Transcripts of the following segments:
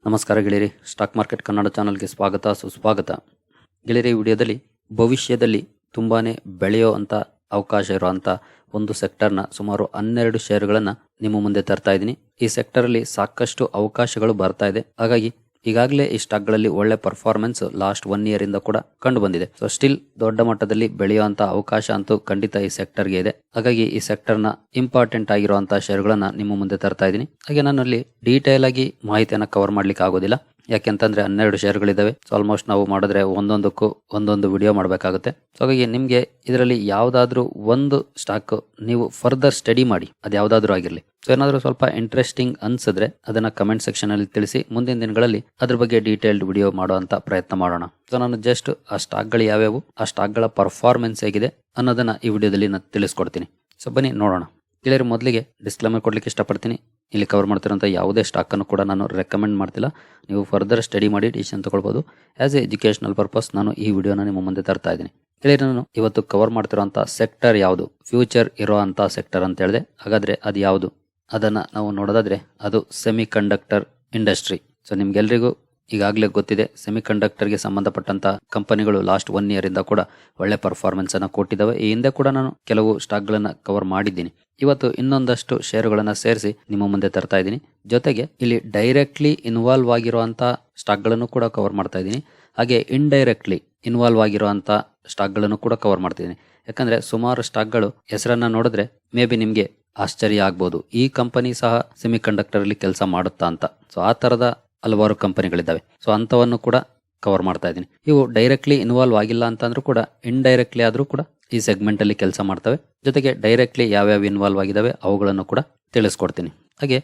ನಮಸ್ಕಾರ ಗೆಳೆಯರಿ, stock market Kannada ಚಾನಲ್ಗೆ ಸ್ವಾಗತ ಸುಸ್ವಾಗತ. ಗೆಳೆಯರಿ, ವಿಡಿಯೋದಲ್ಲಿ ಭವಿಷ್ಯದಲ್ಲಿ ತುಂಬಾನೇ ಬೆಳೆಯೋ ಅಂತ ಅವಕಾಶ ಇರುವಂಥ ಒಂದು ಸೆಕ್ಟರ್ನ ಸುಮಾರು 12 ಶೇರುಗಳನ್ನು ನಿಮ್ಮ ಮುಂದೆ ತರ್ತಾ ಇದ್ದೀನಿ. ಈ ಸೆಕ್ಟರಲ್ಲಿ ಸಾಕಷ್ಟು ಅವಕಾಶಗಳು ಬರ್ತಾ ಇದೆ. ಹಾಗಾಗಿ ಈಗಾಗಲೇ ಈ ಸ್ಟಾಕ್ಗಳಲ್ಲಿ ಒಳ್ಳೆ ಪರ್ಫಾರ್ಮೆನ್ಸ್ ಲಾಸ್ಟ್ 1 year ಇಂದ ಕೂಡ ಕಂಡು ಬಂದಿದೆ. ಸೊ ಸ್ಟಿಲ್ ದೊಡ್ಡ ಮಟ್ಟದಲ್ಲಿ ಬೆಳೆಯುವಂತ ಅವಕಾಶ ಅಂತೂ ಖಂಡಿತ ಈ ಸೆಕ್ಟರ್ಗೆ ಇದೆ. ಹಾಗಾಗಿ ಈ ಸೆಕ್ಟರ್ನ ಇಂಪಾರ್ಟೆಂಟ್ ಆಗಿರುವಂತಹ ಶೇರುಗಳನ್ನ ನಿಮ್ಮ ಮುಂದೆ ತರ್ತಾ ಇದ್ದೀನಿ. ಹಾಗೆ ನಾನು ಅಲ್ಲಿ ಡೀಟೇಲ್ ಆಗಿ ಮಾಹಿತಿಯನ್ನು ಕವರ್ ಮಾಡ್ಲಿಕ್ಕೆ ಆಗೋದಿಲ್ಲ, ಯಾಕೆಂತಂದ್ರೆ 12 ಶೇರುಗಳಿದ್ದಾವೆ. ಸೊ ಆಲ್ಮೋಸ್ಟ್ ನಾವು ಮಾಡಿದ್ರೆ ಒಂದೊಂದಕ್ಕೂ ಒಂದೊಂದು ವಿಡಿಯೋ ಮಾಡಬೇಕಾಗುತ್ತೆ. ಸೊ ಹಾಗಾಗಿ ನಿಮಗೆ ಇದರಲ್ಲಿ ಯಾವ್ದಾದ್ರು ಒಂದು ಸ್ಟಾಕ್ ನೀವು ಫರ್ದರ್ ಸ್ಟಡಿ ಮಾಡಿ, ಅದು ಯಾವ್ದಾದ್ರು ಆಗಿರಲಿ. ಸೊ ಏನಾದರೂ ಸ್ವಲ್ಪ ಇಂಟ್ರೆಸ್ಟಿಂಗ್ ಅನ್ಸಿದ್ರೆ ಅದನ್ನ ಕಮೆಂಟ್ ಸೆಕ್ಷನ್ ಅಲ್ಲಿ ತಿಳಿಸಿ. ಮುಂದಿನ ದಿನಗಳಲ್ಲಿ ಅದ್ರ ಬಗ್ಗೆ ಡೀಟೇಲ್ಡ್ ವಿಡಿಯೋ ಮಾಡುವಂತ ಪ್ರಯತ್ನ ಮಾಡೋಣ. ಸೊ ನಾನು ಜಸ್ಟ್ ಆ ಸ್ಟಾಕ್ಗಳು ಯಾವ್ಯಾವು, ಆ ಸ್ಟಾಕ್ಗಳ ಪರ್ಫಾರ್ಮೆನ್ಸ್ ಹೇಗಿದೆ ಅನ್ನೋದನ್ನ ಈ ವಿಡಿಯೋದಲ್ಲಿ ನಾನು ತಿಳಿಸ್ಕೊಡ್ತೀನಿ. ಸೊ ಬನ್ನಿ ನೋಡೋಣ. ಗೆಳೆಯರು, ಮೊದಲಿಗೆ ಡಿಸ್ಕ್ಲೇಮರ್ ಕೊಡ್ಲಿಕ್ಕೆ ಇಷ್ಟಪಡ್ತೀನಿ. ಇಲ್ಲಿ ಕವರ್ ಮಾಡ್ತಿರೋಂಥ ಯಾವುದೇ ಸ್ಟಾಕನ್ನು ಕೂಡ ನಾನು ರೆಕಮೆಂಡ್ ಮಾಡ್ತಿಲ್ಲ. ನೀವು ಫರ್ದರ್ ಸ್ಟಡಿ ಮಾಡಿ ಡಿಸಿಷನ್ ತಗೊಳ್ಬೋದು. ಆಸ್ ಎ ಎಜುಕೇಶನಲ್ ಪರ್ಪಸ್ ನಾನು ಈ ವಿಡಿಯೋನ ನಿಮ್ಮ ಮುಂದೆ ತರ್ತಾ ಇದ್ದೀನಿ. ಗೆಳೆಯರು, ನಾನು ಇವತ್ತು ಕವರ್ ಮಾಡ್ತಿರೋಂಥ ಸೆಕ್ಟರ್ ಯಾವುದು, ಫ್ಯೂಚರ್ ಇರೋ ಅಂಥ ಸೆಕ್ಟರ್ ಅಂತ ಹೇಳಿದೆ. ಹಾಗಾದ್ರೆ ಅದು ಯಾವುದು ಅದನ್ನ ನಾವು ನೋಡೋದಾದ್ರೆ ಅದು ಸೆಮಿ ಕಂಡಕ್ಟರ್ ಇಂಡಸ್ಟ್ರಿ. ಸೊ ನಿಮ್ಗೆಲ್ರಿಗೂ ಈಗಾಗಲೇ ಗೊತ್ತಿದೆ, ಸೆಮಿ ಕಂಡಕ್ಟರ್ಗೆ ಸಂಬಂಧಪಟ್ಟಂತ ಕಂಪನಿಗಳು ಲಾಸ್ಟ್ 1 year ಇಂದ ಕೂಡ ಒಳ್ಳೆ ಪರ್ಫಾರ್ಮೆನ್ಸ್ ಅನ್ನ ಕೊಟ್ಟಿದ್ದಾವೆ. ಈ ಹಿಂದೆ ಕೂಡ ನಾನು ಕೆಲವು ಸ್ಟಾಕ್ಗಳನ್ನ ಕವರ್ ಮಾಡಿದ್ದೀನಿ. ಇವತ್ತು ಇನ್ನೊಂದಷ್ಟು ಶೇರುಗಳನ್ನ ಸೇರಿಸಿ ನಿಮ್ಮ ಮುಂದೆ ತರ್ತಾ ಇದ್ದೀನಿ. ಜೊತೆಗೆ ಇಲ್ಲಿ ಡೈರೆಕ್ಟ್ಲಿ ಇನ್ವಾಲ್ವ್ ಆಗಿರುವಂತ ಸ್ಟಾಕ್ಗಳನ್ನು ಕೂಡ ಕವರ್ ಮಾಡ್ತಾ ಇದ್ದೀನಿ. ಹಾಗೆ ಇಂಡೈರೆಕ್ಟ್ಲಿ ಇನ್ವಾಲ್ವ್ ಆಗಿರುವಂತ ಸ್ಟಾಕ್ಗಳನ್ನು ಕೂಡ ಕವರ್ ಮಾಡ್ತಿದ್ದೀನಿ. ಯಾಕಂದ್ರೆ ಸುಮಾರು ಸ್ಟಾಕ್ಗಳು ಹೆಸರನ್ನ ನೋಡಿದ್ರೆ ಮೇ ಬಿ ನಿಮ್ಗೆ ಆಶ್ಚರ್ಯ ಆಗ್ಬೋದು, ಈ ಕಂಪನಿ ಸಹ ಸೆಮಿ ಕಂಡಕ್ಟರ್ ಅಲ್ಲಿ ಕೆಲಸ ಮಾಡುತ್ತಾ ಅಂತ. ಸೊ ಆ ತರದ ಹಲವಾರು ಕಂಪನಿಗಳಿದ್ದಾವೆ. ಸೊ ಅಂತವನ್ನು ಕೂಡ ಕವರ್ ಮಾಡ್ತಾ ಇದ್ದೀನಿ. ಇವು ಡೈರೆಕ್ಟ್ಲಿ ಇನ್ವಾಲ್ವ್ ಆಗಿಲ್ಲ ಅಂತಂದ್ರೂ ಕೂಡ ಇಂಡೈರೆಕ್ಟ್ಲಿ ಆದ್ರೂ ಕೂಡ ಈ ಸೆಗ್ಮೆಂಟ್ ಅಲ್ಲಿ ಕೆಲಸ ಮಾಡ್ತವೆ. ಜೊತೆಗೆ ಡೈರೆಕ್ಟ್ಲಿ ಯಾವ್ಯಾವ ಇನ್ವಾಲ್ವ್ ಆಗಿದ್ದಾವೆ ಅವುಗಳನ್ನು ಕೂಡ ತಿಳಿಸ್ಕೊಡ್ತೀನಿ. ಹಾಗೆ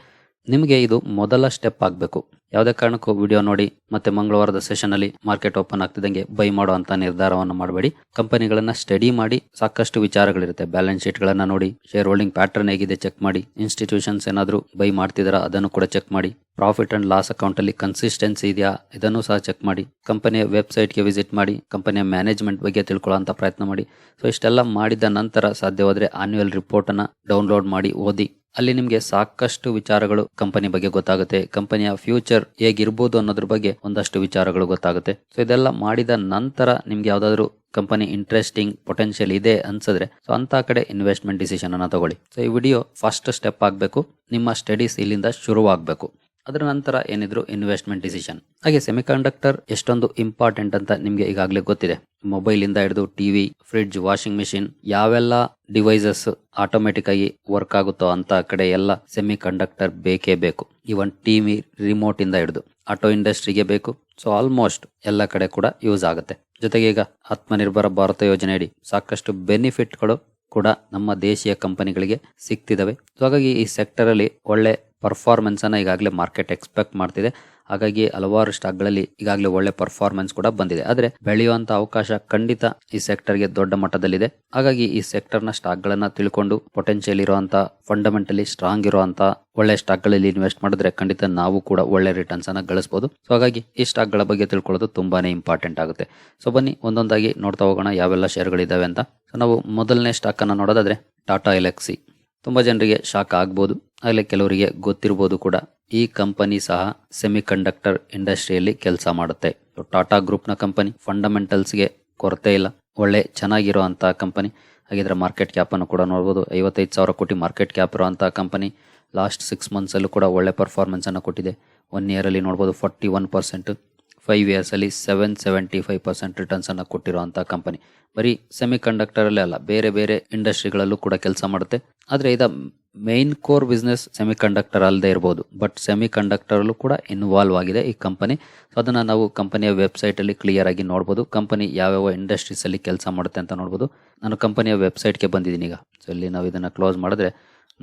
ನಿಮಗೆ ಇದು ಮೊದಲ ಸ್ಟೆಪ್ ಆಗಬೇಕು. ಯಾವುದೇ ಕಾರಣಕ್ಕೂ ವಿಡಿಯೋ ನೋಡಿ ಮತ್ತೆ ಮಂಗಳವಾರದ ಸೆಷನ್ ಅಲ್ಲಿ ಮಾರ್ಕೆಟ್ ಓಪನ್ ಆಗ್ತಿದ್ದಂಗೆ ಬೈ ಮಾಡುವಂತ ನಿರ್ಧಾರವನ್ನು ಮಾಡಬೇಡಿ. ಕಂಪನಿಗಳನ್ನ ಸ್ಟಡಿ ಮಾಡಿ, ಸಾಕಷ್ಟು ವಿಚಾರಗಳಿರುತ್ತೆ. ಬ್ಯಾಲೆನ್ಸ್ ಶೀಟ್ ಗಳನ್ನ ನೋಡಿ, ಶೇರ್ ಹೋಲ್ಡಿಂಗ್ ಪ್ಯಾಟರ್ನ್ ಹೇಗಿದೆ ಚೆಕ್ ಮಾಡಿ, ಇನ್ಸ್ಟಿಟ್ಯೂಷನ್ಸ್ ಏನಾದ್ರು ಬೈ ಮಾಡ್ತಿದಾರ ಅದನ್ನು ಕೂಡ ಚೆಕ್ ಮಾಡಿ, ಪ್ರಾಫಿಟ್ ಅಂಡ್ ಲಾಸ್ ಅಕೌಂಟ್ ಅಲ್ಲಿ ಕನ್ಸಿಸ್ಟೆನ್ಸಿ ಇದೆಯಾ ಇದನ್ನು ಸಹ ಚೆಕ್ ಮಾಡಿ, ಕಂಪನಿಯ ವೆಬ್ಸೈಟ್ಗೆ ವಿಸಿಟ್ ಮಾಡಿ, ಕಂಪನಿಯ ಮ್ಯಾನೇಜ್ಮೆಂಟ್ ಬಗ್ಗೆ ತಿಳ್ಕೊಳ್ಳೋಂಥ ಪ್ರಯತ್ನ ಮಾಡಿ. ಸೊ ಇಷ್ಟೆಲ್ಲ ಮಾಡಿದ ನಂತರ ಸಾಧ್ಯವಾದ್ರೆ ಆನ್ಯುವಲ್ ರಿಪೋರ್ಟ್ ಅನ್ನ ಡೌನ್ಲೋಡ್ ಮಾಡಿ ಓದಿ. ಅಲ್ಲಿ ನಿಮಗೆ ಸಾಕಷ್ಟು ವಿಚಾರಗಳು ಕಂಪನಿ ಬಗ್ಗೆ ಗೊತ್ತಾಗುತ್ತೆ. ಕಂಪನಿಯ ಫ್ಯೂಚರ್ ಹೇಗಿರ್ಬೋದು ಅನ್ನೋದ್ರ ಬಗ್ಗೆ ಒಂದಷ್ಟು ವಿಚಾರಗಳು ಗೊತ್ತಾಗುತ್ತೆ. ಸೊ ಇದೆಲ್ಲ ಮಾಡಿದ ನಂತರ ನಿಮ್ಗೆ ಯಾವ್ದಾದ್ರು ಕಂಪನಿ ಇಂಟ್ರೆಸ್ಟಿಂಗ್ ಪೊಟೆನ್ಷಿಯಲ್ ಇದೆ ಅನ್ಸಿದ್ರೆ ಸೊ ಅಂತ ಕಡೆ ಇನ್ವೆಸ್ಟ್ಮೆಂಟ್ ಡಿಸಿಷನ್ ಅನ್ನ ತಗೊಳ್ಳಿ. ಸೊ ಈ ವಿಡಿಯೋ ಫಸ್ಟ್ ಸ್ಟೆಪ್ ಆಗಬೇಕು. ನಿಮ್ಮ ಸ್ಟಡೀಸ್ ಇಲ್ಲಿಂದ ಶುರುವಾಗಬೇಕು. ಅದರ ನಂತರ ಏನಿದ್ರು ಇನ್ವೆಸ್ಟ್ಮೆಂಟ್ ಡಿಸಿಷನ್. ಹಾಗೆ ಸೆಮಿಕಂಡಕ್ಟರ್ ಎಷ್ಟೊಂದು ಇಂಪಾರ್ಟೆಂಟ್ ಅಂತ ನಿಮ್ಗೆ ಈಗಾಗಲೇ ಗೊತ್ತಿದೆ. ಮೊಬೈಲ್ ಇಂದ ಹಿಡಿದು ಟಿವಿ, ಫ್ರಿಡ್ಜ್, ವಾಷಿಂಗ್ ಮಿಷಿನ್, ಯಾವೆಲ್ಲ ಡಿವೈಸಸ್ ಆಟೋಮೆಟಿಕ್ ಆಗಿ ವರ್ಕ್ ಆಗುತ್ತೋ ಅಂತ ಕಡೆ ಎಲ್ಲ ಸೆಮಿ ಕಂಡಕ್ಟರ್ ಬೇಕೇ ಬೇಕು. ಇವನ್ ಟಿವಿ ರಿಮೋಟ್ ಇಂದ ಹಿಡಿದು ಆಟೋ ಇಂಡಸ್ಟ್ರಿಗೆ ಬೇಕು. ಸೊ ಆಲ್ಮೋಸ್ಟ್ ಎಲ್ಲ ಕಡೆ ಕೂಡ ಯೂಸ್ ಆಗುತ್ತೆ. ಜೊತೆಗೆ ಈಗ ಆತ್ಮನಿರ್ಭರ ಭಾರತ ಯೋಜನೆ ಅಡಿ ಸಾಕಷ್ಟು ಬೆನಿಫಿಟ್ಗಳು ಕೂಡ ನಮ್ಮ ದೇಶೀಯ ಕಂಪನಿಗಳಿಗೆ ಸಿಗ್ತಿದಾವೆ. ಸೊ ಹಾಗಾಗಿ ಈ ಸೆಕ್ಟರ್ ಅಲ್ಲಿ ಒಳ್ಳೆ ಪರ್ಫಾರ್ಮೆನ್ಸ್ ಅನ್ನ ಈಗಾಗಲೇ ಮಾರ್ಕೆಟ್ ಎಕ್ಸ್ಪೆಕ್ಟ್ ಮಾಡ್ತಿದೆ. ಹಾಗಾಗಿ ಹಲವಾರು ಸ್ಟಾಕ್ಗಳಲ್ಲಿ ಈಗಾಗಲೇ ಒಳ್ಳೆ ಪರ್ಫಾರ್ಮೆನ್ಸ್ ಕೂಡ ಬಂದಿದೆ. ಆದ್ರೆ ಬೆಳೆಯುವಂತ ಅವಕಾಶ ಖಂಡಿತ ಈ ಸೆಕ್ಟರ್ಗೆ ದೊಡ್ಡ ಮಟ್ಟದಲ್ಲಿದೆ. ಹಾಗಾಗಿ ಈ ಸೆಕ್ಟರ್ನ ಸ್ಟಾಕ್ಗಳನ್ನ ತಿಳ್ಕೊಂಡು ಪೊಟೆನ್ಷಿಯಲ್ ಇರುವಂತ, ಫಂಡಮೆಂಟಲಿ ಸ್ಟ್ರಾಂಗ್ ಇರುವಂತ ಒಳ್ಳೆ ಸ್ಟಾಕ್ಗಳಲ್ಲಿ ಇನ್ವೆಸ್ಟ್ ಮಾಡಿದ್ರೆ ಖಂಡಿತ ನಾವು ಕೂಡ ಒಳ್ಳೆ ರಿಟರ್ನ್ಸ್ ಅನ್ನ ಗಳಿಸಬಹುದು. ಸೊ ಹಾಗಾಗಿ ಈ ಸ್ಟಾಕ್ಗಳ ಬಗ್ಗೆ ತಿಳ್ಕೊಳ್ಳೋದು ತುಂಬಾನೇ ಇಂಪಾರ್ಟೆಂಟ್ ಆಗುತ್ತೆ. ಸೊ ಬನ್ನಿ ಒಂದೊಂದಾಗಿ ನೋಡ್ತಾ ಹೋಗೋಣ ಯಾವೆಲ್ಲ ಶೇರ್ಗಳಿದಾವೆ ಅಂತ. ಸೊ ನಾವು ಮೊದಲನೇ ಸ್ಟಾಕ್ ಅನ್ನ ನೋಡೋದಾದ್ರೆ ಟಾಟಾ ಎಲೆಕ್ಸಿ. ತುಂಬಾ ಜನರಿಗೆ ಶಾಕ್ ಆಗ್ಬೋದು, ಆಗಲೇ ಕೆಲವರಿಗೆ ಗೊತ್ತಿರಬಹುದು ಕೂಡ. ಈ ಕಂಪನಿ ಸಹ ಸೆಮಿ ಕಂಡಕ್ಟರ್ ಇಂಡಸ್ಟ್ರಿಯಲ್ಲಿ ಕೆಲಸ ಮಾಡುತ್ತೆ. ಟಾಟಾ ಗ್ರೂಪ್ ನ ಕಂಪನಿ, ಫಂಡಮೆಂಟಲ್ಸ್ಗೆ ಕೊರತೆ ಇಲ್ಲ, ಒಳ್ಳೆ ಚೆನ್ನಾಗಿರುವಂತಹ ಕಂಪನಿ. ಹಾಗಿದ್ರೆ ಮಾರ್ಕೆಟ್ ಕ್ಯಾಪ್ ಅನ್ನು ಕೂಡ ನೋಡಬಹುದು. 55,000 ಕೋಟಿ ಮಾರ್ಕೆಟ್ ಕ್ಯಾಪ್ ಇರುವಂತಹ ಕಂಪನಿ. ಲಾಸ್ಟ್ 6 months ಅಲ್ಲೂ ಕೂಡ ಒಳ್ಳೆ ಪರ್ಫಾರ್ಮೆನ್ಸ್ ಅನ್ನು ಕೊಟ್ಟಿದೆ. 1 year ಅಲ್ಲಿ ನೋಡಬಹುದು 41%, 5 years ಅಲ್ಲಿ 775% ರಿಟರ್ನ್ಸ್ ಅನ್ನು ಕೊಟ್ಟಿರುವಂತಹ ಕಂಪನಿ. ಬರೀ ಸೆಮಿ ಕಂಡಕ್ಟರ್ ಅಲ್ಲೇ ಅಲ್ಲ, ಬೇರೆ ಬೇರೆ ಇಂಡಸ್ಟ್ರಿಗಳಲ್ಲೂ ಕೂಡ ಕೆಲಸ ಮಾಡುತ್ತೆ. ಆದ್ರೆ ಇದ main core business semi conductor ಅಲ್ಲದೆ ಇರಬಹುದು, ಬಟ್ ಸೆಮಿ ಕಂಡಕ್ಟರ್ ಅಲ್ಲೂ ಕೂಡ ಇನ್ವಾಲ್ವ್ ಆಗಿದೆ ಈ ಕಂಪನಿ. ಸೊ ಅದನ್ನ ನಾವು ಕಂಪನಿಯ ವೆಬ್ಸೈಟ್ ಅಲ್ಲಿ ಕ್ಲಿಯರ್ ಆಗಿ ನೋಡಬಹುದು. ಕಂಪನಿ ಯಾವ್ಯಾವ ಇಂಡಸ್ಟ್ರೀಸ್ ಅಲ್ಲಿ ಕೆಲಸ ಮಾಡುತ್ತೆ ಅಂತ ನೋಡಬಹುದು. ನಾನು ಕಂಪನಿಯ ವೆಬ್ಸೈಟ್ಗೆ ಬಂದಿದ್ದೀನಿ ಈಗ. ಸೊ ಇಲ್ಲಿ ನಾವು ಇದನ್ನ ಕ್ಲೋಸ್ ಮಾಡಿದ್ರೆ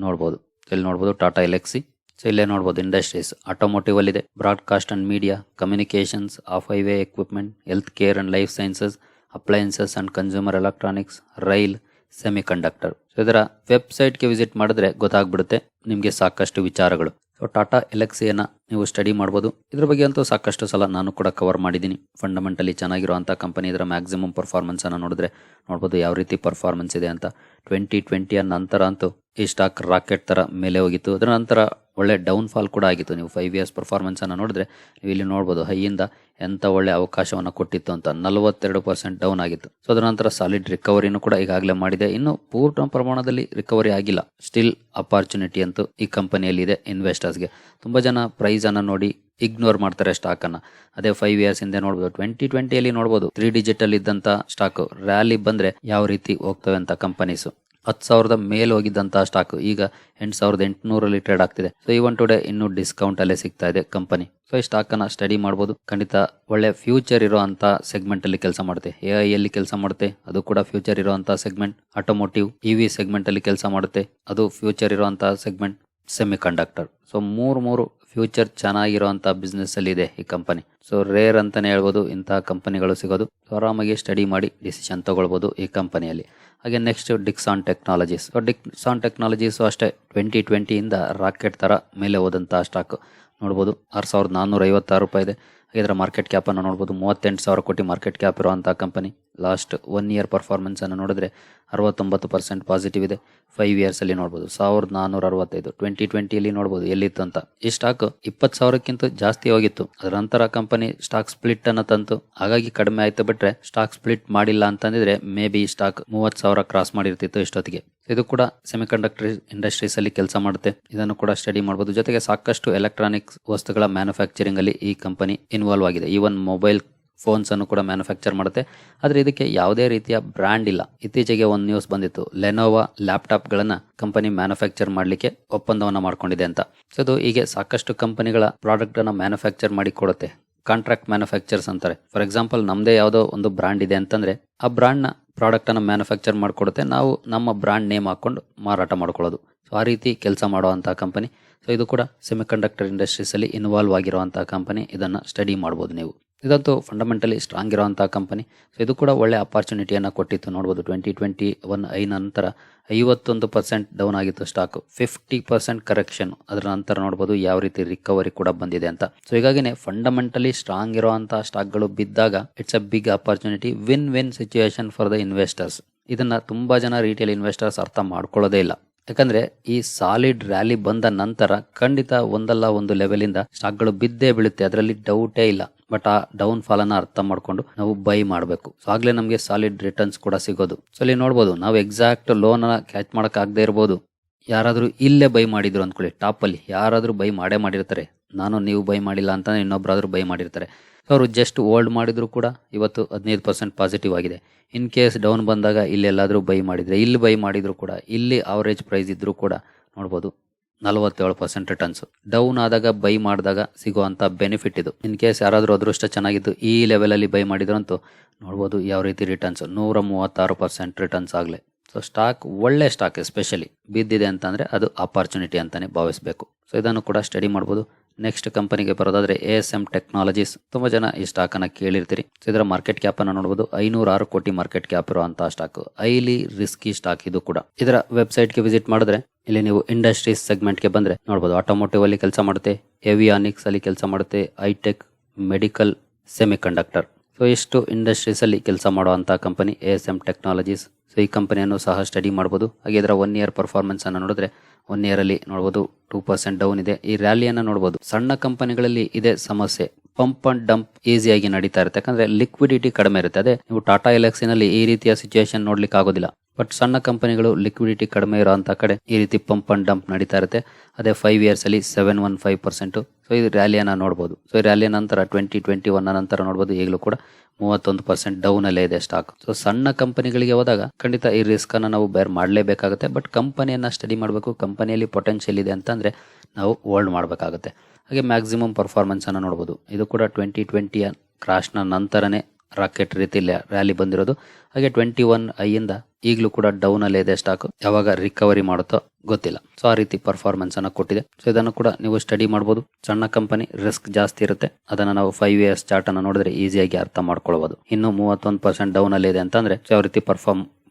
ನೋಡಬಹುದು. ಇಲ್ಲಿ ನೋಡಬಹುದು ಟಾಟಾ ಎಲೆಕ್ಸಿ. ಸೊ ಇಲ್ಲೇ ನೋಡಬಹುದು ಇಂಡಸ್ಟ್ರೀಸ್, ಆಟೋಮೋಟಿವ್ ಅಲ್ಲಿ ಇದೆ, broadcast and media, communications, of highway equipment, health care and life sciences, appliances and consumer electronics, rail, semi conductor. So ಇದರ ವೆಬ್ಸೈಟ್ಗೆ ವಿಸಿಟ್ ಮಾಡಿದ್ರೆ ಗೊತ್ತಾಗ್ಬಿಡುತ್ತೆ ನಿಮಗೆ ಸಾಕಷ್ಟು ವಿಚಾರಗಳು. ಸೊ ಟಾಟಾ ಎಲೆಕ್ಸಿಯನ್ನ ನೀವು ಸ್ಟಡಿ ಮಾಡ್ಬೋದು. ಇದ್ರ ಬಗ್ಗೆ ಅಂತೂ ಸಾಕಷ್ಟು ಸಲ ನಾನು ಕೂಡ ಕವರ್ ಮಾಡಿದ್ದೀನಿ. ಫಂಡಮೆಂಟಲಿ ಚೆನ್ನಾಗಿರುವಂತಹ ಕಂಪನಿ. ಇದರ ಮ್ಯಾಕ್ಸಿಮಮ್ ಪರ್ಫಾರ್ಮೆನ್ಸ್ ಅನ್ನ ನೋಡಿದ್ರೆ ನೋಡ್ಬೋದು ಯಾವ ರೀತಿ ಪರ್ಫಾರ್ಮೆನ್ಸ್ ಇದೆ ಅಂತ. 2020 ನಂತರ ಅಂತೂ ಈ ಸ್ಟಾಕ್ ರಾಕೆಟ್ ತರ ಮೇಲೆ ಹೋಗಿತ್ತು. ಅದರ ನಂತರ ಒಳ್ಳೆ ಡೌನ್ ಫಾಲ್ ಕೂಡ ಆಗಿತ್ತು. ನೀವು 5 ಇಯರ್ಸ್ ಪರ್ಫಾರ್ಮೆನ್ಸ್ ಅನ್ನು ನೋಡಿದ್ರೆ ನೀವು ಇಲ್ಲಿ ನೋಡ್ಬೋದು, ಹೈಯಿಂದ ಎಂತ ಒಳ್ಳೆ ಅವಕಾಶವನ್ನು ಕೊಟ್ಟಿತ್ತು ಅಂತ 42% ಡೌನ್ ಆಗಿತ್ತು. ಸೊ ಅದರ ನಂತರ ಸಾಲಿಡ್ ರಿಕವರಿನೂ ಕೂಡ ಈಗಾಗಲೇ ಮಾಡಿದೆ. ಇನ್ನು ಪೂರ್ಣ ಪ್ರಮಾಣದಲ್ಲಿ ರಿಕವರಿ ಆಗಿಲ್ಲ. ಸ್ಟಿಲ್ ಅಪಾರ್ಚುನಿಟಿ ಅಂತೂ ಈ ಕಂಪನಿಯಲ್ಲಿ ಇದೆ ಇನ್ವೆಸ್ಟರ್ಸ್ಗೆ. ತುಂಬಾ ಜನ ಪ್ರೈಸ್ ಅನ್ನ ನೋಡಿ ಇಗ್ನೋರ್ ಮಾಡ್ತಾರೆ ಸ್ಟಾಕ್ ಅನ್ನ. ಅದೇ 5 ಇಯರ್ಸ್ ಹಿಂದೆ ನೋಡಬಹುದು, 2020 ನೋಡಬಹುದು 3 ಡಿಜಿಟಲ್ ಇದ್ದಂತ ಸ್ಟಾಕ್ ರ್ಯಾಲಿ ಬಂದ್ರೆ ಯಾವ ರೀತಿ ಹೋಗ್ತವೆ ಅಂತ ಕಂಪನೀಸ್. 10,000 ಮೇಲೆ ಹೋಗಿದ್ದಂತಹ ಸ್ಟಾಕ್ ಈಗ 8,800 ಟ್ರೇಡ್ ಆಗ್ತಿದೆ. ಸೊ ಇವನ್ ಟುಡೇ ಇನ್ನೂ ಡಿಸ್ಕೌಂಟ್ ಅಲ್ಲೇ ಸಿಗ್ತಾ ಇದೆ ಕಂಪನಿ. ಸೊ ಈ ಸ್ಟಾಕ್ ಅನ್ನ ಸ್ಟಡಿ ಮಾಡಬಹುದು. ಖಂಡಿತ ಒಳ್ಳೆ ಫ್ಯೂಚರ್ ಇರುವಂತ ಸೆಗ್ಮೆಂಟ್ ಅಲ್ಲಿ ಕೆಲಸ ಮಾಡುತ್ತೆ. AI ಅಲ್ಲಿ ಕೆಲಸ ಮಾಡುತ್ತೆ, ಅದು ಕೂಡ ಫ್ಯೂಚರ್ ಇರುವಂತಹ ಸೆಗ್ಮೆಂಟ್. ಆಟೋಮೋಟಿವ್ EV ಸೆಗ್ಮೆಂಟ್ ಅಲ್ಲಿ ಕೆಲಸ ಮಾಡುತ್ತೆ, ಅದು ಫ್ಯೂಚರ್ ಇರುವಂತಹ ಸೆಗ್ಮೆಂಟ್. Semi conductor. ಸೊ ಮೂರು ಫ್ಯೂಚರ್ ಚೆನ್ನಾಗಿರುವಂತ ಬಿಸ್ನೆಸ್ ಅಲ್ಲಿ ಇದೆ ಈ ಕಂಪನಿ. ಸೊ ರೇರ್ ಅಂತಾನೆ ಹೇಳ್ಬೋದು ಇಂತಹ ಕಂಪನಿಗಳು ಸಿಗೋದು. ಸೊ ಆರಾಮಾಗಿ ಸ್ಟಡಿ ಮಾಡಿ ಡಿಸಿಷನ್ ತಗೊಳ್ಬಹುದು ಈ ಕಂಪನಿಯಲ್ಲಿ. ಹಾಗೆ next Dixon technologies. So Dixon technologies ಅಷ್ಟೇ 2020 ಇಂದ ರಾಕೆಟ್ ತರ ಮೇಲೆ ಹೋದಂತಹ ಸ್ಟಾಕ್ ನೋಡಬಹುದು. 6,456 ರೂಪಾಯಿ ಇದೆ. ಹಾಗೆ ಇದರ ಮಾರ್ಕೆಟ್ ಕ್ಯಾಪ್ ಅನ್ನು ನೋಡಬಹುದು, 38,000 ಕೋಟಿ ಮಾರ್ಕೆಟ್ ಕ್ಯಾಪ್ ಇರುವಂತಹ ಕಂಪನಿ. ಲಾಸ್ಟ್ 1 ಇಯರ್ ಪರ್ಫಾರ್ಮೆನ್ಸ್ ಅನ್ನು ನೋಡಿದ್ರೆ 69% ಪಾಸಿಟಿವ್ ಇದೆ. 5 ಇಯರ್ಸ್ ಅಲ್ಲಿ ನೋಡಬಹುದು 1,465. 2020 ನೋಡಬಹುದು ಎಲ್ಲಿತ್ತು ಅಂತ. ಈ ಸ್ಟಾಕ್ 20,000ಕ್ಕಿಂತ ಜಾಸ್ತಿ ಹೋಗಿತ್ತು. ಅದರ ನಂತರ ಕಂಪನಿ ಸ್ಟಾಕ್ ಸ್ಪ್ಲಿಟ್ ಅನ್ನ ತಂತು, ಹಾಗಾಗಿ ಕಡಿಮೆ ಆಯ್ತು. ಬಿಟ್ರೆ ಸ್ಟಾಕ್ ಸ್ಪ್ಲಿಟ್ ಮಾಡಿಲ್ಲ ಅಂತಂದಿದ್ರೆ ಮೇ ಬಿ ಸ್ಟಾಕ್ 30,000 ಕ್ರಾಸ್ ಮಾಡಿರ್ತಿತ್ತು ಇಷ್ಟೊತ್ತಿಗೆ. ಇದು ಕೂಡ ಸೆಮಿಕಂಡಕ್ಟರ್ ಇಂಡಸ್ಟ್ರೀಸ್ ಅಲ್ಲಿ ಕೆಲಸ ಮಾಡುತ್ತೆ. ಇದನ್ನು ಕೂಡ ಸ್ಟಡಿ ಮಾಡಬಹುದು. ಜೊತೆಗೆ ಸಾಕಷ್ಟು ಎಲೆಕ್ಟ್ರಾನಿಕ್ಸ್ ವಸ್ತುಗಳ ಮ್ಯಾನುಫ್ಯಾಕ್ಚರಿಂಗ್ ಅಲ್ಲಿ ಈ ಕಂಪನಿ ಇನ್ವಾಲ್ವ್ ಆಗಿದೆ. ಈವನ್ ಮೊಬೈಲ್ ಫೋನ್ಸ್ ಅನ್ನು ಕೂಡ ಮ್ಯಾನುಫ್ಯಾಕ್ಚರ್ ಮಾಡುತ್ತೆ. ಆದ್ರೆ ಇದಕ್ಕೆ ಯಾವುದೇ ರೀತಿಯ ಬ್ರ್ಯಾಂಡ್ ಇಲ್ಲ. ಇತ್ತೀಚೆಗೆ ಒಂದು ನ್ಯೂಸ್ ಬಂದಿತ್ತು, ಲೆನೋವಾ ಲ್ಯಾಪ್ಟಾಪ್ ಗಳನ್ನ ಕಂಪನಿ ಮ್ಯಾನುಫ್ಯಾಕ್ಚರ್ ಮಾಡ್ಲಿಕ್ಕೆ ಒಪ್ಪಂದವನ್ನ ಮಾಡ್ಕೊಂಡಿದೆ ಅಂತ. ಸೊ ಇದು ಹೀಗೆ ಸಾಕಷ್ಟು ಕಂಪನಿಗಳ ಪ್ರಾಡಕ್ಟ್ ಅನ್ನ ಮ್ಯಾನುಫ್ಯಾಕ್ಚರ್ ಮಾಡಿ ಕೊಡುತ್ತೆ. ಕಾಂಟ್ರಾಕ್ಟ್ ಮ್ಯಾನುಫ್ಯಾಕ್ಚರ್ಸ್ ಅಂತಾರೆ. ಫಾರ್ ಎಕ್ಸಾಂಪಲ್ ನಮ್ದೇ ಯಾವುದೋ ಒಂದು ಬ್ರಾಂಡ್ ಇದೆ ಅಂತಂದ್ರೆ ಆ ಬ್ರಾಂಡ್ ನ ಪ್ರಾಡಕ್ಟ್ ಅನ್ನ ಮ್ಯಾನುಫ್ಯಾಕ್ಚರ್ ಮಾಡಿಕೊಡುತ್ತೆ, ನಾವು ನಮ್ಮ ಬ್ರಾಂಡ್ ನೇಮ್ ಹಾಕೊಂಡು ಮಾರಾಟ ಮಾಡ್ಕೊಳ್ಳೋದು. ಸೊ ಆ ರೀತಿ ಕೆಲಸ ಮಾಡುವಂತಹ ಕಂಪನಿ. ಸೊ ಇದು ಕೂಡ ಸೆಮಿಕಂಡಕ್ಟರ್ ಇಂಡಸ್ಟ್ರೀಸ್ ಅಲ್ಲಿ ಇನ್ವಾಲ್ವ್ ಆಗಿರುವಂತಹ ಕಂಪನಿ. ಇದನ್ನ ಸ್ಟಡಿ ಮಾಡಬಹುದು ನೀವು. ಇದಂತೂ ಫಂಡಮೆಂಟಲಿ ಸ್ಟ್ರಾಂಗ್ ಇರುವಂತಹ ಕಂಪನಿ. ಸೊ ಇದು ಕೂಡ ಒಳ್ಳೆ ಅಪಾರ್ಚುನಿಟಿಯನ್ನ ಕೊಟ್ಟಿತ್ತು. ನೋಡಬಹುದು 2021 ನಂತರ 51% ಡೌನ್ ಆಗಿತ್ತು ಸ್ಟಾಕ್, 50% ಕರೆಕ್ಷನ್. ಅದರ ನಂತರ ನೋಡಬಹುದು ಯಾವ ರೀತಿ ರಿಕವರಿ ಕೂಡ ಬಂದಿದೆ ಅಂತ. ಸೊ ಹೀಗಾಗಿನೇ ಫಂಡಮೆಂಟಲಿ ಸ್ಟ್ರಾಂಗ್ ಇರುವಂತಹ ಸ್ಟಾಕ್ಗಳು ಬಿದ್ದಾಗ it's a big opportunity, win win situation for the investors. ಇದನ್ನ ತುಂಬಾ ಜನ ರಿಟೇಲ್ ಇನ್ವೆಸ್ಟರ್ಸ್ ಅರ್ಥ ಮಾಡ್ಕೊಳ್ಳೋದೇ ಇಲ್ಲ. ಯಾಕಂದ್ರೆ ಈ ಸಾಲಿಡ್ ರ್ಯಾಲಿ ಬಂದ ನಂತರ ಖಂಡಿತ ಒಂದಲ್ಲ ಒಂದು ಲೆವೆಲ್ ಇಂದ ಸ್ಟಾಕ್ಗಳು ಬಿದ್ದೇ ಬೀಳುತ್ತೆ, ಅದರಲ್ಲಿ ಡೌಟೇ ಇಲ್ಲ. ಬಟ್ ಆ ಡೌನ್ ಫಾಲ್ ಅನ್ನ ಅರ್ಥ ಮಾಡ್ಕೊಂಡು ನಾವು ಬೈ ಮಾಡಬೇಕು. ಸೊ ಆಗ್ಲೇ ನಮಗೆ ಸಾಲಿಡ್ ರಿಟರ್ನ್ಸ್ ಕೂಡ ಸಿಗೋದು. ಸೊ ಇಲ್ಲಿ ನೋಡಬಹುದು, ನಾವು ಎಕ್ಸಾಕ್ಟ್ ಲೋನ್ ಅನ್ನ ಕ್ಯಾಚ್ ಮಾಡಕ್ ಆಗದೆ ಇರಬಹುದು. ಯಾರಾದ್ರೂ ಇಲ್ಲೇ ಬೈ ಮಾಡಿದ್ರು ಅಂದ್ಕೊಳ್ಳಿ, ಟಾಪ್ ಅಲ್ಲಿ ಯಾರಾದ್ರೂ ಬೈ ಮಾಡಿರ್ತಾರೆ. ನೀವು ಬೈ ಮಾಡಿಲ್ಲ ಅಂತ ಇನ್ನೊಬ್ರಾದ್ರೂ ಬೈ ಮಾಡಿರ್ತಾರೆ. ಅವರು ಜಸ್ಟ್ ಹೋಲ್ಡ್ ಮಾಡಿದ್ರು ಕೂಡ ಇವತ್ತು 15% ಪಾಸಿಟಿವ್ ಆಗಿದೆ. ಇನ್ ಕೇಸ್ ಡೌನ್ ಬಂದಾಗ ಇಲ್ಲೆಲ್ಲಾದ್ರೂ ಬೈ ಮಾಡಿದ್ರೆ, ಇಲ್ಲಿ ಬೈ ಮಾಡಿದ್ರು ಕೂಡ, ಇಲ್ಲಿ ಅವರೇಜ್ ಪ್ರೈಸ್ ಇದ್ರೂ ಕೂಡ ನೋಡ್ಬೋದು 47% ರಿಟರ್ನ್ಸ್. ಡೌನ್ ಆದಾಗ ಬೈ ಮಾಡಿದಾಗ ಸಿಗುವಂತ ಬೆನಿಫಿಟ್ ಇದು. ಇನ್ ಕೇಸ್ ಯಾರಾದ್ರೂ ಅದೃಷ್ಟ ಚೆನ್ನಾಗಿದ್ದು ಈ ಲೆವೆಲ್ ಅಲ್ಲಿ ಬೈ ಮಾಡಿದ್ರು ಅಂತೂ ನೋಡ್ಬೋದು ಯಾವ ರೀತಿ ರಿಟರ್ನ್ಸ್, 136% ರಿಟರ್ನ್ಸ್ ಆಗ್ಲೆ. ಸೊ ಸ್ಟಾಕ್ ಒಳ್ಳೆ ಸ್ಟಾಕ್, ಎಸ್ಪೆಷಲಿ ಬಿದ್ದಿದೆ ಅಂತಂದ್ರೆ ಅದು ಅಪಾರ್ಚುನಿಟಿ ಅಂತಾನೆ ಭಾವಿಸಬೇಕು. ಸೊ ಇದನ್ನು ಕೂಡ ಸ್ಟಡಿ ಮಾಡಬಹುದು. ನೆಕ್ಸ್ಟ್ ಕಂಪನಿಗೆ ಬರೋದಾದ್ರೆ ASM ಟೆಕ್ನಾಲಜೀಸ್. ತುಂಬಾ ಜನ ಈ ಸ್ಟಾಕ್ ಅನ್ನ ಕೇಳಿರ್ತೀರಿ. ಸೊ ಇದರ ಮಾರ್ಕೆಟ್ ಕ್ಯಾಪ್ ಅನ್ನ ನೋಡಬಹುದು, 506 ಕೋಟಿ ಮಾರ್ಕೆಟ್ ಕ್ಯಾಪ್ ಇರುವಂತಹ ಸ್ಟಾಕ್. ಹೈಲಿ ರಿಸ್ಕಿ ಸ್ಟಾಕ್ ಇದು ಕೂಡ. ಇದರ ವೆಬ್ಸೈಟ್ ಗೆ ವಿಸಿಟ್ ಮಾಡಿದ್ರೆ ಇಲ್ಲಿ ನೀವು ಇಂಡಸ್ಟ್ರೀಸ್ ಸೆಗ್ಮೆಂಟ್ ಗೆ ಬಂದ್ರೆ ನೋಡಬಹುದು, ಆಟೋಮೋಟಿವ್ ಅಲ್ಲಿ ಕೆಲಸ ಮಾಡುತ್ತೆ, ಏವಿಯಾನಿಕ್ಸ್ ಅಲ್ಲಿ ಕೆಲಸ ಮಾಡುತ್ತೆ, ಹೈಟೆಕ್, ಮೆಡಿಕಲ್, ಸೆಮಿಕಂಡಕ್ಟರ್. ಸೊ ಇಷ್ಟು ಇಂಡಸ್ಟ್ರೀಸ್ ಅಲ್ಲಿ ಕೆಲಸ ಮಾಡುವಂತಹ ಕಂಪನಿ ASM ಟೆಕ್ನಾಲಜೀಸ್. ಸೊ ಈ ಕಂಪನಿಯನ್ನು ಸಹ ಸ್ಟಡಿ ಮಾಡಬಹುದು. ಹಾಗೆ ಇದರ 1 ಇಯರ್ ಪರ್ಫಾರ್ಮೆನ್ಸ್ ಅನ್ನು ನೋಡಿದ್ರೆ 1 ಇಯರ್ ಅಲ್ಲಿ ನೋಡಬಹುದು 2% ಡೌನ್ ಇದೆ. ಈ ರ್ಯಾಲಿಯನ್ನ ನೋಡಬಹುದು. ಸಣ್ಣ ಕಂಪನಿಗಳಲ್ಲಿ ಇದೇ ಸಮಸ್ಯೆ, ಪಂಪ್ ಅಂಡ್ ಡಂಪ್ ಈಸಿಯಾಗಿ ನಡೀತಾ ಇರುತ್ತೆ. ಯಾಕಂದ್ರೆ ಲಿಕ್ವಿಡಿಟಿ ಕಡಿಮೆ ಇರುತ್ತೆ. ಅದೇ ನೀವು ಟಾಟಾ ಎಲೆಕ್ಸಿ ನಲ್ಲಿ ಈ ರೀತಿಯ ಸಿಚುಯೇಷನ್ ನೋಡ್ಲಿಕ್ಕೆ ಆಗೋದಿಲ್ಲ. ಬಟ್ ಸಣ್ಣ ಕಂಪನಿಗಳು ಲಿಕ್ವಿಡಿಟಿ ಕಡಿಮೆ ಇರುವಂತ ಕಡೆ ಈ ರೀತಿ ಪಂಪ್ ಅಂಡ್ ಡಂಪ್ ನಡೀತಾ ಇರುತ್ತೆ. ಅದೇ 5 ಇಯರ್ಸ್ ಅಲ್ಲಿ 715%. ಸೊ ಈ ರ್ಯಾಲಿಯನ್ನ ನೋಡಬಹುದು. ಸೊ ಈ ರ್ಯಾಲಿಯ ನಂತರ 2021 ನಂತರ ನೋಡಬಹುದು ಈಗಲೂ ಕೂಡ 31% ಡೌನ್ ಅಲ್ಲೇ ಇದೆ ಸ್ಟಾಕ್. ಸೊ ಸಣ್ಣ ಕಂಪನಿಗಳಿಗೆ ಹೋದಾಗ ಖಂಡಿತ ಈ ರಿಸ್ಕ್ ಅನ್ನ ನಾವು ಬೇರ್ ಮಾಡಲೇಬೇಕಾಗುತ್ತೆ. ಬಟ್ ಕಂಪನಿಯನ್ನ ಸ್ಟಡಿ ಮಾಡಬೇಕು. ಕಂಪನಿಯಲ್ಲಿ ಪೊಟೆನ್ಷಿಯಲ್ ಇದೆ ಅಂತಂದ್ರೆ ನಾವು ಹೋಲ್ಡ್ ಮಾಡಬೇಕಾಗುತ್ತೆ. ಹಾಗೆ ಮ್ಯಾಕ್ಸಿಮಮ್ ಪರ್ಫಾರ್ಮೆನ್ಸ್ ಅನ್ನ ನೋಡಬಹುದು. ಇದು ಕೂಡ 2020 ಕ್ರಾಶ್ ನ ನಂತರನೇ ರಾಕೆಟ್ ರೀತಿ ರ್ಯಾಲಿ ಬಂದಿರೋದು. ಹಾಗೆ 21 ಇಂದ ಈಗಲೂ ಕೂಡ ಡೌನ್ ಅಲ್ಲೇ ಇದೆ ಸ್ಟಾಕ್. ಯಾವಾಗ ರಿಕವರಿ ಮಾಡುತ್ತೋ ಗೊತ್ತಿಲ್ಲ. ಸೊ ಆ ರೀತಿ ಪರ್ಫಾರ್ಮೆನ್ಸ್ ಅನ್ನ ಕೊಟ್ಟಿದೆ. ಸೊ ಇದನ್ನು ಕೂಡ ನೀವು ಸ್ಟಡಿ ಮಾಡಬಹುದು. ಸಣ್ಣ ಕಂಪನಿ, ರಿಸ್ಕ್ ಜಾಸ್ತಿ ಇರುತ್ತೆ. ಅದನ್ನ ನಾವು 5 ಇಯರ್ಸ್ ಚಾರ್ಟ್ ಅನ್ನ ನೋಡಿದ್ರೆ ಈಸಿಯಾಗಿ ಅರ್ಥ ಮಾಡ್ಕೊಳ್ಬಹುದು. ಇನ್ನು 31% ಡೌನ್ ಅಲ್ಲಿ ಇದೆ ಅಂತಂದ್ರೆ ಯಾವ ರೀತಿ ಪರ್ಫಾರ್ಮ್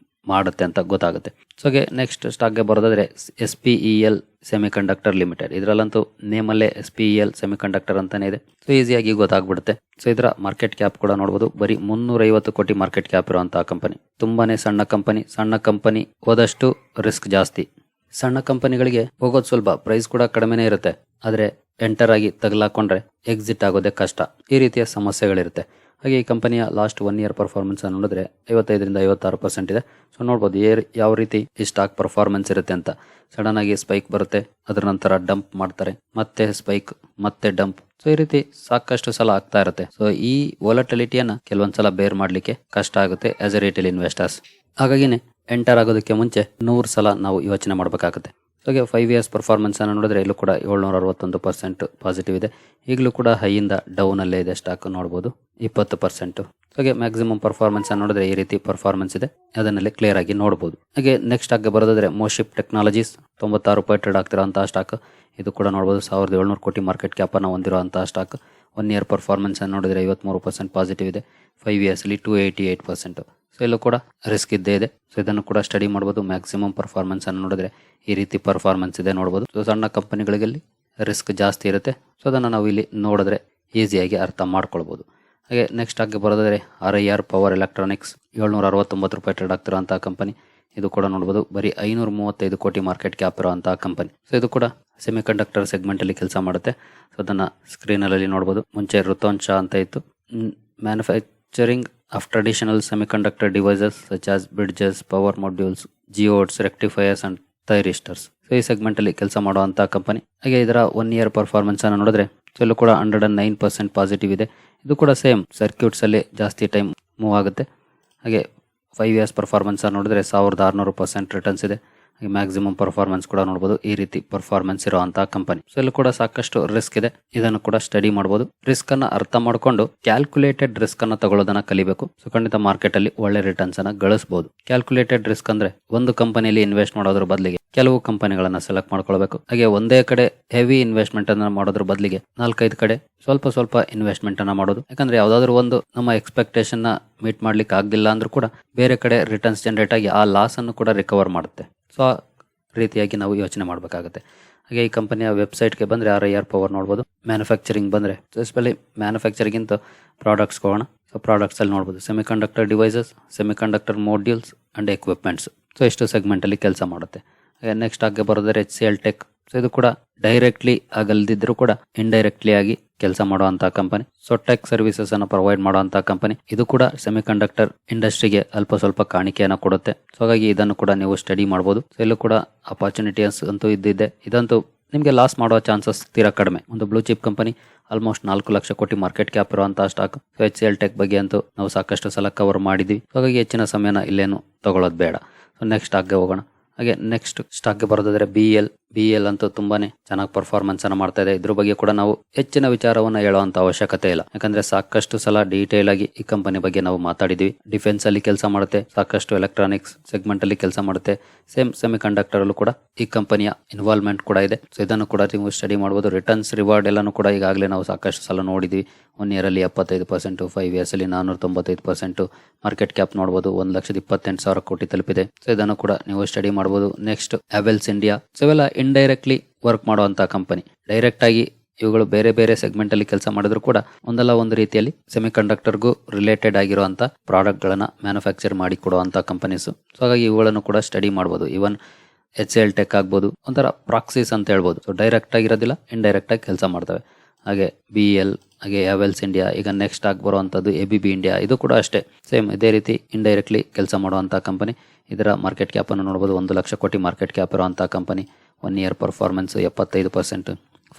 ಮಾಡುತ್ತೆ ಅಂತ ಗೊತ್ತಾಗುತ್ತೆ. ಸೊ ನೆಕ್ಸ್ಟ್ ಸ್ಟಾಕ್ ಗೆ ಬರೋದಾದ್ರೆ SPEL ಸೆಮಿಕಂಡಕ್ಟರ್ ಲಿಮಿಟೆಡ್. ಇದರಲ್ಲಂತೂ ನೇಮಲ್ಲೇ SPEL ಸೆಮಿಕಂಡಕ್ಟರ್ ಅಂತಾನೆ ಇದೆ. ಸೊ ಈಸಿಯಾಗಿ ಗೊತ್ತಾಗ್ಬಿಡುತ್ತೆ. ಸೊ ಇದರ ಮಾರ್ಕೆಟ್ ಕ್ಯಾಪ್ ಕೂಡ ನೋಡಬಹುದು, ಬರೀ 350 ಕೋಟಿ ಮಾರ್ಕೆಟ್ ಕ್ಯಾಪ್ ಇರುವಂತಹ ಕಂಪನಿ. ತುಂಬಾನೇ ಸಣ್ಣ ಕಂಪನಿ. ಸಣ್ಣ ಕಂಪನಿ ಹೋದಷ್ಟು ರಿಸ್ಕ್ ಜಾಸ್ತಿ. ಸಣ್ಣ ಕಂಪನಿಗಳಿಗೆ ಹೋಗೋದು ಸುಲಭ, ಪ್ರೈಸ್ ಕೂಡ ಕಡಿಮೆನೇ ಇರುತ್ತೆ. ಆದರೆ ಎಂಟರ್ ಆಗಿ ತಗಲಾಕೊಂಡ್ರೆ ಎಕ್ಸಿಟ್ ಆಗೋದೇ ಕಷ್ಟ. ಈ ರೀತಿಯ ಸಮಸ್ಯೆಗಳಿರುತ್ತೆ. ಹಾಗೆ ಈ ಕಂಪನಿಯ ಲಾಸ್ಟ್ 1 ಇಯರ್ ಪರ್ಫಾರ್ಮೆನ್ಸ್ ನೋಡಿದ್ರೆ 55ರಿಂದ 56% ಇದೆ. ಸೊ ನೋಡ್ಬೋದು ಯಾವ ರೀತಿ ಈ ಸ್ಟಾಕ್ ಪರ್ಫಾರ್ಮೆನ್ಸ್ ಇರುತ್ತೆ ಅಂತ. ಸಡನ್ ಆಗಿ ಸ್ಪೈಕ್ ಬರುತ್ತೆ, ಅದರ ನಂತರ ಡಂಪ್ ಮಾಡ್ತಾರೆ, ಮತ್ತೆ ಸ್ಪೈಕ್, ಮತ್ತೆ ಡಂಪ್. ಸೊ ಈ ರೀತಿ ಸಾಕಷ್ಟು ಸಲ ಆಗ್ತಾ ಇರುತ್ತೆ. ಸೊ ಈ ವೊಲಟಿಲಿಟಿಯನ್ನ ಕೆಲವೊಂದ್ಸಲ ಬೇರ್ ಮಾಡ್ಲಿಕ್ಕೆ ಕಷ್ಟ ಆಗುತ್ತೆ ಆಸ್ ಎ ರಿಟೇಲ್ ಇನ್ವೆಸ್ಟರ್ಸ್. ಹಾಗಾಗಿನೇ ಎಂಟರ್ ಆಗೋದಕ್ಕೆ ಮುಂಚೆ 100 ಸಲ ನಾವು ಯೋಚನೆ ಮಾಡಬೇಕಾಗುತ್ತೆ. ಹಾಗೆ 5 ಇಯರ್ಸ್ ಪರ್ಫಾರ್ಮೆನ್ಸ್ ಅನ್ನು ನೋಡಿದ್ರೆ ಇಲ್ಲೂ ಕೂಡ 761% ಪಾಸಿಟಿವ್ ಇದೆ. ಈಗಲೂ ಕೂಡ ಹೈಯಿಂದ ಡೌನ್ ಅಲ್ಲೇ ಇದೆ ಸ್ಟಾಕ್, ನೋಡಬಹುದು 20%. ಹಾಗೆ ಮ್ಯಾಕ್ಸಿಮಮ್ ಪರ್ಫಾರ್ಮೆನ್ಸ್ ಅನ್ನು ನೋಡಿದ್ರೆ ಈ ರೀತಿ ಪರ್ಫಾರ್ಮೆನ್ಸ್ ಇದೆ, ಅದನ್ನಲ್ಲಿ ಕ್ಲಿಯರ್ ಆಗಿ ನೋಡಬಹುದು. ಹಾಗೆ ನೆಕ್ಸ್ಟ್ ಆಗಿ ಬರೋದಾದ್ರೆ ಮೋಶಿಪ್ ಟೆಕ್ನಾಲಜೀಸ್ 96 ರೂಪಾಯಿ ಟ್ರೇಡ್ ಆಗ್ತಿರೋಂತಹ ಸ್ಟಾಕ್. ಇದು ಕೂಡ ನೋಡಬಹುದು 1700 ಕೋಟಿ ಮಾರ್ಕೆಟ್ ಕ್ಯಾಪ್ ಅನ್ನು ಹೊಂದಿರುವಂತಹ ಸ್ಟಾಕ್. 1 ಇಯರ್ ಪರ್ಫಾರ್ಮೆನ್ಸ್ ಅನ್ನು ನೋಡಿದ್ರೆ 53% ಪಾಸಿಟಿವ್ ಇದೆ. 5 ಇಯರ್ಸ್ ಅಲ್ಲಿ 288%. ಸೊ ಇಲ್ಲೂ ಕೂಡ ರಿಸ್ಕ್ ಇದ್ದೇ ಇದೆ. ಸೊ ಇದನ್ನು ಕೂಡ ಸ್ಟಡಿ ಮಾಡಬಹುದು. ಮ್ಯಾಕ್ಸಿಮಮ್ ಪರ್ಫಾರ್ಮೆನ್ಸ್ ಅನ್ನು ನೋಡಿದ್ರೆ ಈ ರೀತಿ ಪರ್ಫಾರ್ಮೆನ್ಸ್ ಇದೆ ನೋಡಬಹುದು. ಸೊ ಸಣ್ಣ ಕಂಪನಿಗಳಲ್ಲಿ ರಿಸ್ಕ್ ಜಾಸ್ತಿ ಇರುತ್ತೆ. ಸೊ ಅದನ್ನು ನಾವು ಇಲ್ಲಿ ನೋಡಿದ್ರೆ ಈಸಿಯಾಗಿ ಅರ್ಥ ಮಾಡ್ಕೊಳ್ಬಹುದು. ಹಾಗೆ ನೆಕ್ಸ್ಟ್ ಆಗಿ ಬರೋದಾದ್ರೆ RIR ಪವರ್ ಎಲೆಕ್ಟ್ರಾನಿಕ್ಸ್ 769 ರೂಪಾಯಿ ಟ್ರೇಡ್ ಆಗ್ತಿರುವಂತಹ ಕಂಪನಿ. ಇದು ಕೂಡ ನೋಡಬಹುದು ಬರೀ 535 ಕೋಟಿ ಮಾರ್ಕೆಟ್ ಕ್ಯಾಪ್ ಇರುವಂತಹ ಕಂಪನಿ. ಸೊ ಇದು ಕೂಡ ಸೆಮಿಕಂಡಕ್ಟರ್ ಸೆಗ್ಮೆಂಟ್ ಅಲ್ಲಿ ಕೆಲಸ ಮಾಡುತ್ತೆ. ಸೊ ಅದನ್ನ ಸ್ಕ್ರೀನ್ ಅಲ್ಲಿ ನೋಡಬಹುದು. ಮುಂಚೆ ರುತೋನ್ ಶಾ ಅಂತ ಇತ್ತು. Manufacturing of traditional semiconductor devices such as bridges, power modules, diodes, rectifiers and thyristors. So ಈ ಸೆಗ್ಮೆಂಟ್ ಅಲ್ಲಿ ಕೆಲಸ ಮಾಡುವಂತಹ ಕಂಪನಿ. ಹಾಗೆ ಇದರ 1 ಇಯರ್ ಪರ್ಫಾರ್ಮೆನ್ಸ್ ಅನ್ನು ನೋಡಿದ್ರೆ ಇಲ್ಲೂ ಕೂಡ 109% ಪಾಸಿಟಿವ್ ಇದೆ. ಇದು ಕೂಡ ಸೇಮ್ ಸರ್ಕ್ಯೂಟ್ಸ್ ಅಲ್ಲಿ ಜಾಸ್ತಿ ಟೈಮ್ ಮೂವ್ ಆಗುತ್ತೆ. ಹಾಗೆ 5 ಇಯರ್ಸ್ ಪರ್ಫಾರ್ಮೆನ್ಸ್ ಅನ್ನು ನೋಡಿದ್ರೆ 1600% ರಿಟರ್ನ್ಸ್ ಇದೆ. ಹಾಗೆ ಮ್ಯಾಕ್ಸಿಮಮ್ ಪರ್ಫಾರ್ಮೆನ್ಸ್ ಕೂಡ ನೋಡಬಹುದು. ಈ ರೀತಿ ಪರ್ಫಾರ್ಮೆನ್ಸ್ ಇರುವಂತಹ ಕಂಪನಿ. ಸೊ ಇಲ್ಲೂ ಕೂಡ ಸಾಕಷ್ಟು ರಿಸ್ಕ್ ಇದೆ, ಇದನ್ನು ಕೂಡ ಸ್ಟಡಿ ಮಾಡಬಹುದು. ರಿಸ್ಕ್ ಅನ್ನ ಅರ್ಥ ಮಾಡಿಕೊಂಡು ಕ್ಯಾಲ್ಕುಲೇಟೆಡ್ ರಿಸ್ಕ್ ಅನ್ನ ತಗೊಳ್ಳೋದನ್ನ ಕಲಿಬೇಕು. ಸೊ ಖಂಡಿತ ಮಾರ್ಕೆಟ್ ಅಲ್ಲಿ ಒಳ್ಳೆ ರಿಟರ್ನ್ಸ್ ಅನ್ನ ಗಳಿಸಬಹುದು. ಕ್ಯಾಲ್ಕುಲೇಟೆಡ್ ರಿಸ್ಕ್ ಅಂದ್ರೆ ಒಂದು ಕಂಪನಿಯಲ್ಲಿ ಇನ್ವೆಸ್ಟ್ ಮಾಡೋದ್ರ ಬದಲಿಗೆ ಕೆಲವು ಕಂಪನಿಗಳನ್ನ ಸೆಲೆಕ್ಟ್ ಮಾಡ್ಕೊಳ್ಬೇಕು. ಹಾಗೆ ಒಂದೇ ಕಡೆ ಹೆವಿ ಇನ್ವೆಸ್ಟ್ಮೆಂಟ್ ಅನ್ನ ಮಾಡೋದ್ರ ಬದಲಿಗೆ 4-5 ಕಡೆ ಸ್ವಲ್ಪ ಇನ್ವೆಸ್ಟ್ಮೆಂಟ್ ಅನ್ನ ಮಾಡೋದು. ಯಾಕಂದ್ರೆ ಯಾವ್ದಾದ್ರು ಒಂದು ನಮ್ಮ ಎಕ್ಸ್ಪೆಕ್ಟೇಷನ್ ನ ಮೀಟ್ ಮಾಡ್ಲಿಕ್ಕೆ ಆಗಲಿಲ್ಲ ಅಂದ್ರೂ ಕೂಡ ಬೇರೆ ಕಡೆ ರಿಟರ್ನ್ಸ್ ಜನರೇಟ್ ಆಗಿ ಆ ಲಾಸ್ ಅನ್ನು ಕೂಡ ರಿಕವರ್ ಮಾಡುತ್ತೆ. ಸೊ ಆ ರೀತಿಯಾಗಿ ನಾವು ಯೋಚನೆ ಮಾಡಬೇಕಾಗುತ್ತೆ. ಹಾಗೆ ಈ ಕಂಪನಿಯ ವೆಬ್ಸೈಟ್ಗೆ ಬಂದರೆ RIR ಪವರ್ ನೋಡ್ಬೋದು. ಮ್ಯಾನುಫ್ಯಾಕ್ಚರಿಂಗ್ ಬಂದರೆ ಎಸ್ಪೆಷಲಿ ಮ್ಯಾನುಫ್ಯಾಕ್ಚರಿಂಗಿಂತ ಪ್ರಾಡಕ್ಟ್ಸ್ ಹೋಗೋಣ. ಸೊ ಪ್ರಾಡಕ್ಟ್ಸ್ ಅಲ್ಲಿ ನೋಡ್ಬೋದು semiconductor devices, semiconductor modules and equipments. So ಇಷ್ಟು ಸೆಗ್ಮೆಂಟ್ ಅಲ್ಲಿ ಕೆಲಸ ಮಾಡುತ್ತೆ. ಹಾಗೆ ನೆಕ್ಸ್ಟ್ ಆಗಿ ಬರೋದ್ರೆ HCL ಟೆಕ್. ಸೊ ಇದು ಕೂಡ ಡೈರೆಕ್ಟ್ಲಿ ಆಗಲ್ದಿದ್ರು ಕೂಡ ಇಂಡೈರೆಕ್ಟ್ಲಿ ಆಗಿ ಕೆಲಸ ಮಾಡುವಂತಹ ಕಂಪನಿ. ಸೊ ಟೆಕ್ ಸರ್ವಿಸಸ್ ಅನ್ನು ಪ್ರೊವೈಡ್ ಮಾಡುವಂತಹ ಕಂಪನಿ. ಇದು ಕೂಡ ಸೆಮಿಕಂಡಕ್ಟರ್ ಇಂಡಸ್ಟ್ರಿಗೆ ಅಲ್ಪ ಸ್ವಲ್ಪ ಕಾಣಿಕೆಯನ್ನು ಕೊಡುತ್ತೆ. ಸೊ ಹಾಗಾಗಿ ಇದನ್ನು ಕೂಡ ನೀವು ಸ್ಟಡಿ ಮಾಡಬಹುದು. ಸೊ ಇಲ್ಲೂ ಕೂಡ ಅಪಾರ್ಚುನಿಟೀಸ್ ಅಂತೂ ಇದ್ದಿದೆ. ಇದಂತೂ ನಿಮಗೆ ಲಾಸ್ ಮಾಡುವ ಚಾನ್ಸಸ್ ತೀರಾ ಕಡಿಮೆ. ಒಂದು blue chip company, almost 4 lakh ಕೋಟಿ ಮಾರ್ಕೆಟ್ ಕ್ಯಾಪ್ ಇರುವಂತಹ ಸ್ಟಾಕ್. HCL ಟೆಕ್ ಬಗ್ಗೆ ಅಂತೂ ನಾವು ಸಾಕಷ್ಟು ಸಲ ಕವರ್ ಮಾಡಿದ್ವಿ. ಹಾಗಾಗಿ ಹೆಚ್ಚಿನ ಸಮಯನ ಇಲ್ಲೇನು ತಗೊಳ್ಳೋದು ಬೇಡ. ಸೊ ನೆಕ್ಸ್ಟ್ ಆಗಿ ಹೋಗೋಣ. ಹಾಗೆ ನೆಕ್ಸ್ಟ್ ಸ್ಟಾಕ್ಗೆ ಬರೋದಾದ್ರೆ BL ಅಂತೂ ತುಂಬಾನೇ ಚೆನ್ನಾಗಿ ಪರ್ಫಾರ್ಮೆನ್ಸ್ ಅನ್ನು ಮಾಡ್ತಾ ಇದೆ. ಇದ್ರ ಬಗ್ಗೆ ಕೂಡ ನಾವು ಹೆಚ್ಚಿನ ವಿಚಾರವನ್ನ ಹೇಳುವಂತ ಅವಶ್ಯಕತೆ ಇಲ್ಲ. ಯಾಕಂದ್ರೆ ಸಾಕಷ್ಟು ಸಲ ಡೀಟೇಲ್ ಆಗಿ ಈ ಕಂಪನಿ ಬಗ್ಗೆ ನಾವು ಮಾತಾಡಿದ್ವಿ. ಡಿಫೆನ್ಸ್ ಅಲ್ಲಿ ಕೆಲಸ ಮಾಡುತ್ತೆ, ಸಾಕಷ್ಟು ಎಲೆಕ್ಟ್ರಾನಿಕ್ಸ್ ಸೆಗ್ಮೆಂಟ್ ಅಲ್ಲಿ ಕೆಲಸ ಮಾಡುತ್ತೆ. ಸೇಮ್ ಸೆಮಿಕಂಡಕ್ಟರ್ ಅಲ್ಲೂ ಕೂಡ ಈ ಕಂಪನಿಯ ಇನ್ವಾಲ್ವ್ಮೆಂಟ್ ಕೂಡ ಇದೆ. ಸೊ ಇದನ್ನು ಕೂಡ ನೀವು ಸ್ಟಡಿ ಮಾಡಬಹುದು. ರಿಟರ್ನ್ಸ್ ರಿವಾರ್ಡ್ ಎಲ್ಲಾನು ಕೂಡ ಈಗಾಗಲೇ ನಾವು ಸಾಕಷ್ಟು ಸಲ ನೋಡಿದ್ವಿ. 1 ಇಯರ್ ಅಲ್ಲಿ 75%, 5 ಇಯರ್ಸ್ ಅಲ್ಲಿ 495%. ಮಾರ್ಕೆಟ್ ಕ್ಯಾಪ್ ನೋಡಬಹುದು 1,28,000 ಕೋಟಿ ತಲುಪಿದೆ. ಸೊ ಇದನ್ನು ಕೂಡ ನೀವು ಸ್ಟಡಿ ಮಾಡಬಹುದು. Next Havells India. ಸೊ ಇವೆಲ್ಲ ಇಂಡೈರೆಕ್ಟ್ಲಿ ವರ್ಕ್ ಮಾಡುವಂತಹ ಕಂಪನಿ. ಡೈರೆಕ್ಟ್ ಆಗಿ ಇವುಗಳು ಬೇರೆ ಬೇರೆ ಸೆಗ್ಮೆಂಟ್ ಅಲ್ಲಿ ಕೆಲಸ ಮಾಡಿದ್ರು ಕೂಡ ಒಂದಲ್ಲ ಒಂದು ರೀತಿಯಲ್ಲಿ ಸೆಮಿಕಂಡಕ್ಟರ್ಗೂ ರಿಲೇಟೆಡ್ ಆಗಿರುವಂತಹ ಪ್ರಾಡಕ್ಟ್ ಗಳನ್ನ ಮ್ಯಾನುಫ್ಯಾಕ್ಚರ್ ಮಾಡಿ ಕೊಡುವಂತಹ ಕಂಪನೀಸ್. ಸೊ ಹಾಗಾಗಿ ಇವುಗಳನ್ನು ಕೂಡ ಸ್ಟಡಿ ಮಾಡಬಹುದು. ಇವನ್ HCL ಟೆಕ್ ಆಗ್ಬೋದು, ಒಂಥರ ಪ್ರಾಕ್ಸಿಸ್ ಅಂತ ಹೇಳ್ಬೋದು. ಸೊ ಡೈರೆಕ್ಟ್ ಆಗಿರೋದಿಲ್ಲ, ಇಂಡೈರೆಕ್ಟ್ ಆಗಿ ಕೆಲಸ ಮಾಡ್ತವೆ. ಹಾಗೆ BL, ಹಾಗೆ ಹ್ಯಾವೆಲ್ಸ್ ಇಂಡಿಯಾ. ಈಗ ನೆಕ್ಸ್ಟ್ ಆಗಿ ಬರುವಂತದ್ದು ABB ಇಂಡಿಯಾ. ಇದು ಕೂಡ ಅಷ್ಟೇ ಸೇಮ್ ಇದೇ ರೀತಿ ಇಂಡೈರೆಕ್ಟ್ಲಿ ಕೆಲಸ ಮಾಡುವಂತಹ ಕಂಪನಿ. ಇದರ ಮಾರ್ಕೆಟ್ ಕ್ಯಾಪ್ ಅನ್ನು ನೋಡಬಹುದು. 1 ಲಕ್ಷ ಕೋಟಿ ಮಾರ್ಕೆಟ್ ಕ್ಯಾಪ್ ಇರುವಂತಹ ಕಂಪನಿ. 1 ಇಯರ್ ಪರ್ಫಾರ್ಮೆನ್ಸ್ 75%,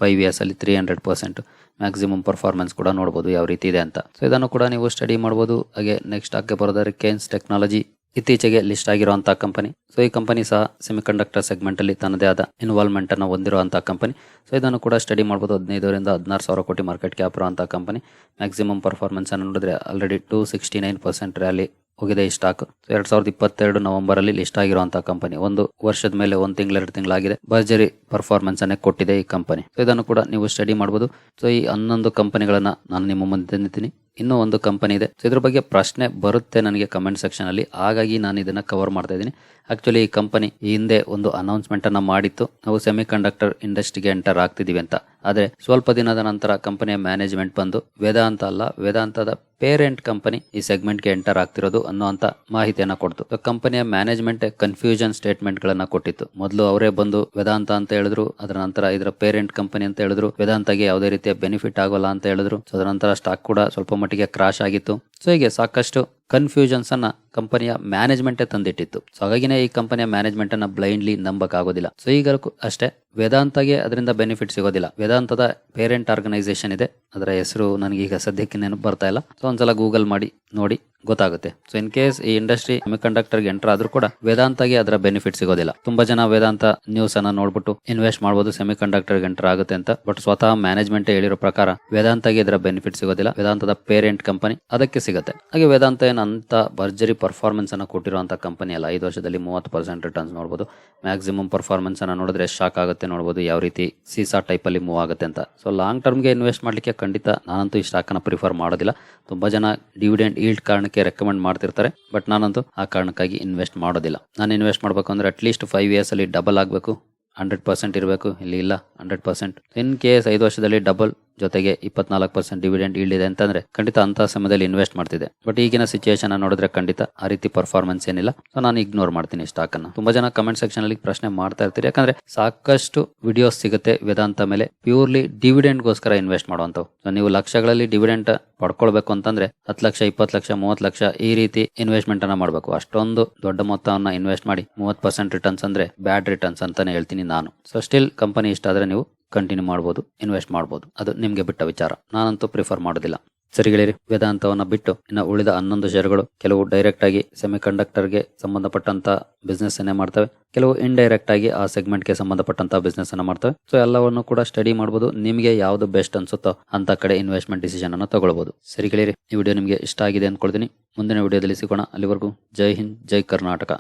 5 ಇಯರ್ಸ್ ಅಲ್ಲಿ 300%. ಮ್ಯಾಕ್ಸಿಮಮ್ ಪರ್ಫಾರ್ಮೆನ್ಸ್ ಕೂಡ ನೋಡಬಹುದು ಯಾವ ರೀತಿ ಇದೆ ಅಂತ. ಸೊ ಇದನ್ನು ಕೂಡ ನೀವು ಸ್ಟಡಿ ಮಾಡಬಹುದು. ಹಾಗೆ ನೆಕ್ಸ್ಟ್ ಆಗಿ ಬರೋದಾದ್ರೆ ಕೇನ್ಸ್ ಟೆಕ್ನಾಲಜಿ. ಇತ್ತೀಚೆಗೆ ಲಿಸ್ಟ್ ಆಗಿರುವಂತಹ ಕಂಪನಿ. ಸೊ ಈ ಕಂಪನಿ ಸಹ ಸೆಮಿಕಂಡಕ್ಟರ್ ಸೆಗ್ಮೆಂಟ್ ಅಲ್ಲಿ ತನ್ನದೇ ಆದ ಇನ್ವಾಲ್ವ್ಮೆಂಟ್ ಅನ್ನು ಹೊಂದಿರುವಂತಹ ಕಂಪನಿ. ಸೊ ಇದನ್ನು ಕೂಡ ಸ್ಟಡಿ ಮಾಡಬಹುದು. 15,000 ರಿಂದ 16,000 ಕೋಟಿ ಮಾರ್ಕೆಟ್ ಕ್ಯಾಪ್ ಇರುವಂತಹ ಕಂಪನಿ. ಮ್ಯಾಕ್ಸಿಮಮ್ ಪರ್ಫಾರ್ಮೆನ್ಸ್ ಅನ್ನು ನೋಡಿದ್ರೆ ಆಲ್ರೆಡಿ 269% ರ್ಯಾಲಿ ಹೋಗಿದೆ ಈ ಸ್ಟಾಕ್. 2022 ನವೆಂಬರ್ ಅಲ್ಲಿ ಲಿಸ್ಟ್ ಆಗಿರುವಂತಹ ಕಂಪನಿ. 1 ವರ್ಷದ ಮೇಲೆ 1 ತಿಂಗಳು 2 ತಿಂಗಳಾಗಿದೆ. ಭರ್ಜರಿ ಪರ್ಫಾರ್ಮೆನ್ಸ್ ಅನ್ನೇ ಕೊಟ್ಟಿದೆ ಈ ಕಂಪನಿ. ಸೊ ಇದನ್ನು ಕೂಡ ನೀವು ಸ್ಟಡಿ ಮಾಡಬಹುದು. ಸೊ ಈ 11 ಕಂಪನಿಗಳನ್ನ ನಾನು ನಿಮ್ಮ ಮುಂದೆ ತಂದಿದ್ದೀನಿ. ಇನ್ನೂ ಒಂದು ಕಂಪನಿ ಇದೆ. ಸೊ ಇದ್ರ ಬಗ್ಗೆ ಪ್ರಶ್ನೆ ಬರುತ್ತೆ ನನಗೆ ಕಮೆಂಟ್ ಸೆಕ್ಷನ್ ಅಲ್ಲಿ, ಹಾಗಾಗಿ ನಾನು ಇದನ್ನ ಕವರ್ ಮಾಡ್ತಾ ಇದ್ದೀನಿ. ಆಕ್ಚುಲಿ ಈ ಕಂಪನಿ ಈ ಹಿಂದೆ ಒಂದು ಅನೌನ್ಸ್ಮೆಂಟ್ ಅನ್ನ ಮಾಡಿತ್ತು, ನಾವು ಸೆಮಿಕಂಡಕ್ಟರ್ ಇಂಡಸ್ಟ್ರಿಗೆ ಎಂಟರ್ ಆಗ್ತಿದೀವಿ ಅಂತ. ಆದ್ರೆ ಸ್ವಲ್ಪ ದಿನದ ನಂತರ ಕಂಪನಿಯ ಮ್ಯಾನೇಜ್ಮೆಂಟ್ ಬಂದು ವೇದಾಂತ ಅಲ್ಲ, ವೇದಾಂತದ ಪೇರೆಂಟ್ ಕಂಪನಿ ಈ ಸೆಗ್ಮೆಂಟ್ಗೆ ಎಂಟರ್ ಆಗ್ತಿರೋದು ಅನ್ನುವಂತ ಮಾಹಿತಿಯನ್ನ ಕೊಡ್ತು. ಕಂಪನಿಯ ಮ್ಯಾನೇಜ್ಮೆಂಟ್ ಕನ್ಫ್ಯೂಷನ್ ಸ್ಟೇಟ್ಮೆಂಟ್ ಗಳನ್ನ ಕೊಟ್ಟಿತ್ತು. ಮೊದಲು ಅವರೇ ಬಂದು ವೇದಾಂತ ಅಂತ ಹೇಳಿದ್ರು, ಅದರ ನಂತರ ಇದರ ಪೇರೆಂಟ್ ಕಂಪನಿ ಅಂತ ಹೇಳಿದ್ರು, ವೇದಾಂತಗೆ ಯಾವುದೇ ರೀತಿಯ ಬೆನಿಫಿಟ್ ಆಗೋಲ್ಲ ಅಂತ ಹೇಳಿದ್ರು. ಸೊ ಅದರ ನಂತರ ಸ್ಟಾಕ್ ಕೂಡ ಸ್ವಲ್ಪ ಮಟ್ಟಿಗೆ ಕ್ರಾಶ್ ಆಗಿತ್ತು. ಸೊ ಹೀಗೆ ಸಾಕಷ್ಟು ಕನ್ಫ್ಯೂಷನ್ಸ್ ಅನ್ನ ಕಂಪನಿಯ ಮ್ಯಾನೇಜ್ಮೆಂಟ್ ತಂದಿಟ್ಟಿತ್ತು. ಸೊ ಹಾಗಾಗಿನೇ ಈ ಕಂಪನಿಯ ಮ್ಯಾನೇಜ್ಮೆಂಟ್ ಅನ್ನ ಬ್ಲೈಂಡ್ಲಿ ನಂಬಕ್ ಆಗೋದಿಲ್ಲ. ಸೊ ಈಗ ಅಷ್ಟೇ ವೇದಾಂತಗೆ ಅದರಿಂದ ಬೆನಿಫಿಟ್ ಸಿಗೋದಿಲ್ಲ. ವೇದಾಂತದ ಪೇರೆಂಟ್ ಆರ್ಗನೈಸೇಷನ್ ಇದೆ, ಅದರ ಹೆಸರು ನನಗೆ ಈಗ ಸದ್ಯಕ್ಕೆ ನೆನಪು ಬರ್ತಾ ಇಲ್ಲ. ಸೊ ಒಂದ್ಸಲ ಗೂಗಲ್ ಮಾಡಿ ನೋಡಿ ಗೊತ್ತಾಗುತ್ತೆ. ಸೊ ಇನ್ ಕೇಸ್ ಈ ಇಂಡಸ್ಟ್ರಿ ಸೆಮಿಕಂಡಕ್ಟರ್ಗೆ ಎಂಟರ್ ಆದ್ರೂ ಕೂಡ ವೇದಾಂತಗೆ ಅದರ ಬೆನಿಫಿಟ್ ಸಿಗೋದಿಲ್ಲ. ತುಂಬಾ ಜನ ವೇದಾಂತ ನ್ಯೂಸ್ ಅನ್ನ ನೋಡ್ಬಿಟ್ಟು ಇನ್ವೆಸ್ಟ್ ಮಾಡಬಹುದು ಸೆಮಿಕಂಡಕ್ಟರ್ಗೆ ಎಂಟರ್ ಆಗುತ್ತೆ ಅಂತ. ಬಟ್ ಸ್ವತಃ ಮ್ಯಾನೇಜ್ಮೆಂಟ್ ಹೇಳಿರೋ ಪ್ರಕಾರ ವೇದಾಂತಗೆ ಇದರ ಬೆನಿಫಿಟ್ ಸಿಗೋದಿಲ್ಲ, ವೇದಾಂತದ ಪೇರೆಂಟ್ ಕಂಪನಿ ಅದಕ್ಕೆ ಸಿಗುತ್ತೆ. ಹಾಗೆ ವೇದಾಂತ ಏನಂತ ಭರ್ಜರಿ ಪರ್ಫಾರ್ಮೆನ್ಸ್ ಅನ್ನ ಕೊಟ್ಟಿರುವಂತ ಕಂಪನಿ ಅಲ್ಲ. 5 ವರ್ಷದಲ್ಲಿ 30% ರಿಟರ್ನ್ಸ್ ನೋಡಬಹುದು. ಮ್ಯಾಕ್ಸಿಮಮ್ ಪರ್ಫಾರ್ಮೆನ್ಸ್ ಅನ್ನ ನೋಡಿದ್ರೆ ಶಾಕ್ ಆಗುತ್ತೆ ನೋಡಬಹುದು ಯಾವ ರೀತಿ ಸೀಸಾ ಟೈಪ್ ಅಲ್ಲಿ ಮೂವ್ ಆಗುತ್ತೆ ಅಂತ. ಸೊ ಲಾಂಗ್ ಟರ್ಮ್ಗೆ ಇನ್ವೆಸ್ಟ್ ಮಾಡ್ಲಿಕ್ಕೆ ಖಂಡಿತ ನಾನಂತೂ ಈ ಸ್ಟಾಕ್ ಅನ್ನ ಪ್ರಿಫರ್ ಮಾಡೋದಿಲ್ಲ. ತುಂಬಾ ಜನ ಡಿವಿಡೆಂಡ್ ಈಲ್ಡ್ ಕಾರಣಕ್ಕೆ ರೆಕಮೆಂಡ್ ಮಾಡ್ತಿರ್ತಾರೆ, ಬಟ್ ನಾನಂತೂ ಆ ಕಾರಣಕ್ಕಾಗಿ ಇನ್ವೆಸ್ಟ್ ಮಾಡೋದಿಲ್ಲ. ನಾನು ಇನ್ವೆಸ್ಟ್ ಮಾಡಬೇಕು ಅಂದ್ರೆ ಅಟ್ಲೀಸ್ಟ್ 5 years ಅಲ್ಲಿ ಡಬಲ್ ಆಗಬೇಕು, 100% ಇರಬೇಕು. ಇಲ್ಲಿ ಇಲ್ಲ 100%. ಇನ್ ಕೇಸ್ 5 ವರ್ಷದಲ್ಲಿ ಡಬಲ್ ಜೊತೆಗೆ 24% ಡಿವಿಡೆಂಡ್ ಈಲ್ಡ್ ಇದೆ ಅಂತಂದ್ರೆ ಖಂಡಿತ ಅಂತ ಸಮಯದಲ್ಲಿ ಇನ್ವೆಸ್ಟ್ ಮಾಡ್ತಿದೆ. ಬಟ್ ಈಗಿನ ಸಿಚುಯೇಷನ್ ನೋಡಿದ್ರೆ ಖಂಡಿತ ಆ ರೀತಿ ಪರ್ಫಾರ್ಮೆನ್ಸ್ ಏನಿಲ್ಲ. ಸೊ ನಾನು ಇಗ್ನೋರ್ ಮಾಡ್ತೀನಿ ಸ್ಟಾಕ್ ಅನ್ನ. ತುಂಬಾ ಜನ ಕಮೆಂಟ್ ಸೆಕ್ಷನ್ ಅಲ್ಲಿ ಪ್ರಶ್ನೆ ಮಾಡ್ತಾ ಇರ್ತೀರಿ, ಯಾಕಂದ್ರೆ ಸಾಕಷ್ಟು ವಿಡಿಯೋಸ್ ಸಿಗುತ್ತೆ ವೇದಾಂತ ಮೇಲೆ ಪ್ಯೂರ್ಲಿ ಡಿವಿಡೆಂಡ್ ಗೋಸ್ಕರ ಇನ್ವೆಸ್ಟ್ ಮಾಡುವಂತವು. ಸೊ ನೀವು ಲಕ್ಷಗಳಲ್ಲಿ ಡಿವಿಡೆಂಡ್ ಪಡ್ಕೊಳ್ಬೇಕು ಅಂತಂದ್ರೆ 10 ಲಕ್ಷ 20 ಲಕ್ಷ 30 ಲಕ್ಷ ಈ ರೀತಿ ಇನ್ವೆಸ್ಟ್ಮೆಂಟ್ ಅನ್ನ ಮಾಡಬೇಕು. ಅಷ್ಟೊಂದು ದೊಡ್ಡ ಮೊತ್ತವನ್ನ ಇನ್ವೆಸ್ಟ್ ಮಾಡಿ 30% ರಿಟರ್ನ್ಸ್ ಅಂದ್ರೆ ಬ್ಯಾಡ್ ರಿಟರ್ನ್ಸ್ ಅಂತಾನೆ ಹೇಳ್ತೀನಿ ನಾನು. ಸೊ ಸ್ಟಿಲ್ ಕಂಪನಿ ಇಷ್ಟ ಆದ್ರೆ ನೀವು ಕಂಟಿನ್ಯೂ ಮಾಡಬಹುದು, ಇನ್ವೆಸ್ಟ್ ಮಾಡಬಹುದು, ಅದು ನಿಮ್ಗೆ ಬಿಟ್ಟ ವಿಚಾರ. ನಾನಂತೂ ಪ್ರಿಫರ್ ಮಾಡೋದಿಲ್ಲ. ಸರಿ ಗೆಳೆಯರಿ, ವೇದಾಂತವನ್ನ ಬಿಟ್ಟು ಇನ್ನು ಉಳಿದ 11 ಶೇರ್ಗಳು ಕೆಲವು ಡೈರೆಕ್ಟ್ ಆಗಿ ಸೆಮಿಕಂಡಕ್ಟರ್ಗೆ ಸಂಬಂಧಪಟ್ಟಂತ ಬಿಸ್ನೆಸ್ ಅನ್ನೇ ಮಾಡ್ತವೆ, ಕೆಲವು ಇಂಡೈರೆಕ್ಟ್ ಆಗಿ ಆ ಸೆಗ್ಮೆಂಟ್ ಗೆ ಸಂಬಂಧಪಟ್ಟಂತ ಬಿಸ್ನೆಸ್ ಅನ್ನ ಮಾಡ್ತವೆ. ಸೊ ಎಲ್ಲವನ್ನು ಕೂಡ ಸ್ಟಡಿ ಮಾಡಬಹುದು. ನಿಮಗೆ ಯಾವ್ದು ಬೆಸ್ಟ್ ಅನ್ಸುತ್ತೋ ಅಂತ ಕಡೆ ಇನ್ವೆಸ್ಟ್ಮೆಂಟ್ ಡಿಸಿಷನ್ ಅನ್ನು ತಗೊಳ್ಬಹುದು. ಸರಿ ಗೆಳೆಯರಿ, ಈ ವಿಡಿಯೋ ನಿಮಗೆ ಇಷ್ಟ ಆಗಿದೆ ಅನ್ಕೊಳ್ತೀನಿ. ಮುಂದಿನ ವಿಡಿಯೋದಲ್ಲಿ ಸಿಗೋಣ. ಅಲ್ಲಿವರೆಗೂ ಜೈ ಹಿಂದ್, ಜೈ ಕರ್ನಾಟಕ.